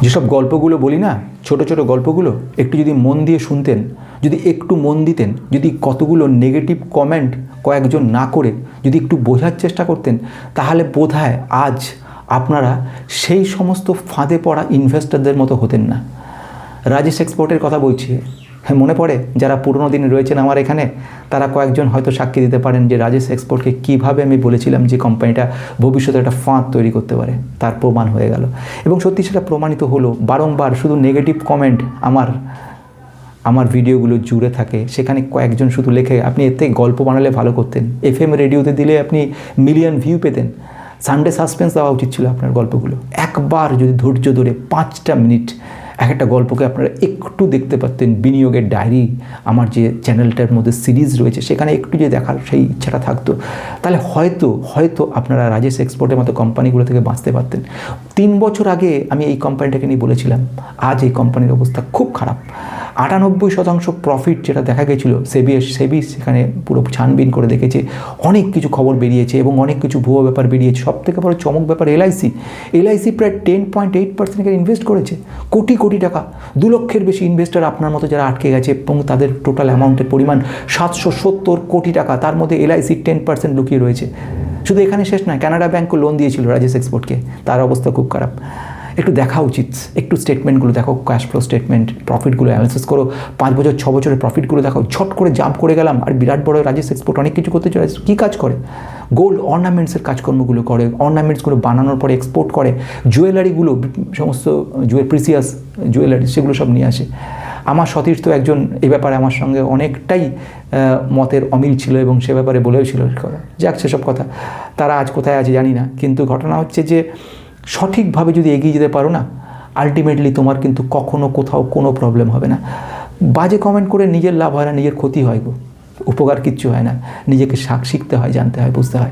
যেসব গল্পগুলো বলি না, ছোট ছোট গল্পগুলো একটু যদি মন দিয়ে শুনতেন, যদি একটু মন দিতেন, যদি কতগুলো নেগেটিভ কমেন্ট কয়েকজন না করে যদি একটু বোঝার চেষ্টা করতেন, তাহলে বোধহয় আজ আপনারা সেই সমস্ত ফাঁদে পড়া ইনভেস্টরদের মতো হতেন না। রাজেশ এক্সপোর্টের কথা বলছি, হ্যাঁ মনে পড়ে যারা পুরনো দিনে রয়েছেন আমার এখানে, তারা কয়েকজন হয়তো সাক্ষী দিতে পারেন যে রাজেশ এক্সপোর্টকে কীভাবে আমি বলেছিলাম যে কোম্পানিটা ভবিষ্যতে একটা ফাঁদ তৈরি করতে পারে, তার প্রমাণ হয়ে গেল এবং সত্যি সেটা প্রমাণিত হলো। বারংবার শুধু নেগেটিভ কমেন্ট আমার ভিডিওগুলো জুড়ে থাকে, সেখানে কয়েকজন শুধু লেখে আপনি এতে গল্প বানালে ভালো করতেন, FM রেডিওতে দিলে আপনি মিলিয়ন ভিউ পেতেন, সানডে সাসপেন্স দেওয়া উচিত ছিল আপনার গল্পগুলো। একবার যদি ধৈর্য ধরে 5টা মিনিট এক একটা গল্পকে আপনারা একটু দেখতে পারতেন, বিনিয়োগের ডায়েরি আমার যে চ্যানেলটার মধ্যে সিরিজ রয়েছে সেখানে একটু যে দেখার সেই ইচ্ছাটা থাকতো, তাহলে হয়তো আপনারা রাজেশ এক্সপোর্টের মতো কোম্পানিগুলো থেকে বাঁচতে পারতেন। 3 বছর আগে আমি এই কোম্পানিটাকে নিয়ে বলেছিলাম, আজ এই কোম্পানির অবস্থা খুব খারাপ। 98% প্রফিট যেটা দেখা গেছিলো, সেবি সেখানে পুরো ছানবিন করে দেখেছে, অনেক কিছু খবর বেরিয়েছে এবং অনেক কিছু ভুয়ো ব্যাপার বেরিয়েছে। সব থেকে বড় চমক ব্যাপার এলআইসি প্রায় 10.8% ইনভেস্ট করেছে, কোটি কোটি টাকা। 2 লক্ষের বেশি ইনভেস্টার আপনার মতো যারা আটকে গেছে এবং তাদের টোটাল অ্যামাউন্টের পরিমাণ 770 কোটি টাকা, তার মধ্যে এলআইসি 10% লুকিয়ে রয়েছে। শুধু এখানে শেষ নয়, কানাডা ব্যাংকও লোন দিয়েছিল রাজেশ এক্সপোর্টকে, তার অবস্থা খুব খারাপ। একটু দেখা উচিত, একটু স্টেটমেন্টগুলো দেখো, ক্যাশ ফ্লো স্টেটমেন্ট, প্রফিটগুলো অ্যানালিসিস করো, 5 বছর 6 বছরের প্রফিটগুলো দেখো। ঝট করে জাম্প করে গেলাম আর বিরাট বড় রাজেশ এক্সপোর্ট অনেক কিছু করতে চলে। কী কাজ করে? গোল্ড অর্নামেন্টসের কাজকর্মগুলো করে, অর্নামেন্টসগুলো বানানোর পরে এক্সপোর্ট করে, জুয়েলারিগুলো, সমস্ত প্রিসিয়াস জুয়েলারি সেগুলো সব নিয়ে আসে। আমার সতীর্থ একজন এই ব্যাপারে আমার সঙ্গে অনেকটাই মতের অমিল ছিল এবং সে ব্যাপারে বলেও ছিল কথা, যাক সেসব কথা, তারা আজ কোথায় আছে জানি না। কিন্তু ঘটনা হচ্ছে যে সঠিকভাবে যদি এগিয়ে যেতে পারো না, আলটিমেটলি তোমার কিন্তু কখনো কোথাও কোনো প্রবলেম হবে না। বাজে কমেন্ট করে নিজের লাভ হয় না, নিজের ক্ষতি হয় গো, উপকার কিচ্ছু হয় না। নিজেকে শিখতে হয়, জানতে হয়, বুঝতে হয়।